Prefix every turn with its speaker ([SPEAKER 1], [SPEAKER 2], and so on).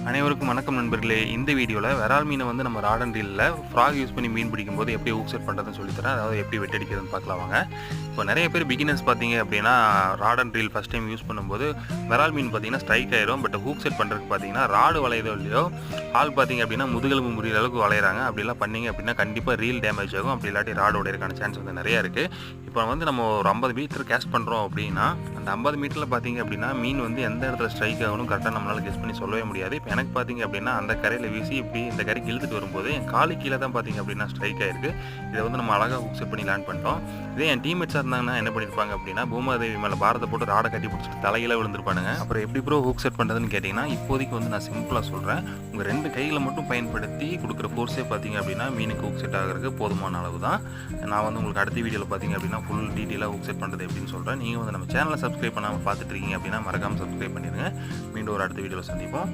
[SPEAKER 1] அனைவருக்கும் வணக்கம் நண்பர்களே. இந்த வீடியோவில் விரால் மீனை வந்து நம்ம ராட் அண்ட் ரீலில் ஃப்ராக் யூஸ் பண்ணி மீன் பிடிக்கும்போது எப்படி ஹூக் செட் பண்ணுறதுன்னு சொல்லித்தரேன். அதாவது எப்படி வெட்டடிக்கிறதுன்னு பார்க்கலாம் வாங்க. இப்போ நிறைய பேர் பிகினர்ஸ் பார்த்தீங்க அப்படின்னா rod and reel first time use பண்ணும்போது விரால் மீன் பார்த்தீங்கன்னா ஸ்ட்ரைக் ஆயிரும். பட் ஹூக் செட் பண்ணுறதுக்கு பார்த்தீங்கன்னா ராடு வளையதோ இல்லையோ ஆள் பார்த்தீங்க அப்படின்னா முதுகெலும்பு முறிகிற அளவுக்கு வளையிறாங்க. அப்படிலாம் பண்ணிங்க அப்படின்னா கண்டிப்பாக ரீல் டேமேஜ் ஆகும். அப்படி இல்லாட்டி ராடு உடையறதுக்கான சான்ஸ் வந்து நிறையா இருக்குது. இப்போ வந்து நம்ம ஒரு 50 மீட்டர் கேஸ்ட் பண்ணுறோம் அப்படின்னா அந்த 50 மீட்டரில் பார்த்தீங்க அப்படின்னா மீன் வந்து எந்த இடத்துல ஸ்ட்ரைக் ஆகணும் கரெக்டாக நம்மளால் கெஸ் பண்ணி சொல்லவே முடியாது. இப்போ எனக்கு பார்த்தீங்க அப்படின்னா அந்த கரையில் வீசி இப்படி இந்த கரைக்கு இழுத்துட்டு வரும்போது என் காலு கீழே தான் பார்த்தீங்க அப்படின்னா ஸ்ட்ரைக் ஆயிருக்கு. இதை வந்து நம்ம அழகாக ஹூக் செட் பண்ணி லேண்ட் பண்ணிட்டோம். இதே என் டீம்மேட்ஸாக இருந்தாங்கன்னா என்ன பண்ணியிருப்பாங்க அப்படின்னா பூமாதேவி மேலே பாரத்தை போட்டு ராடை கட்டி பிடிச்சிட்டு தலையில விழுந்துருப்பானுங்க. அப்புறம் எப்படி ப்ரோ ஹூக் செட் பண்ணுறதுன்னு கேட்டிங்கன்னா இப்போதைக்கு வந்து நான் சிம்பிளாக சொல்கிறேன். உங்கள் 2 கைகளை மட்டும் பயன்படுத்தி கொடுக்குற ஃபோர்ஸே பார்த்தீங்க அப்படின்னா மீனுக்கு ஹூக் செட் ஆகிறதுக்கு போதுமான அளவு தான். நான் வந்து உங்களுக்கு அடுத்த வீடியோவில் பார்த்தீங்க அப்படின்னா ஃபுல் டீட்டெயிலாக ஹூக் செட் பண்ணுறது எப்படின்னு சொல்கிறேன். நீங்கள் வந்து நம்ம சேனலை சப்ஸ்கிரைப் பண்ணாமல் பார்த்துட்டு இருக்கீங்க அப்படின்னா மறக்காமல் சப்ஸ்கிரைப் பண்ணிடுங்க. மீண்டும் ஒரு அடுத்த வீடியோவில் சந்திப்போம்.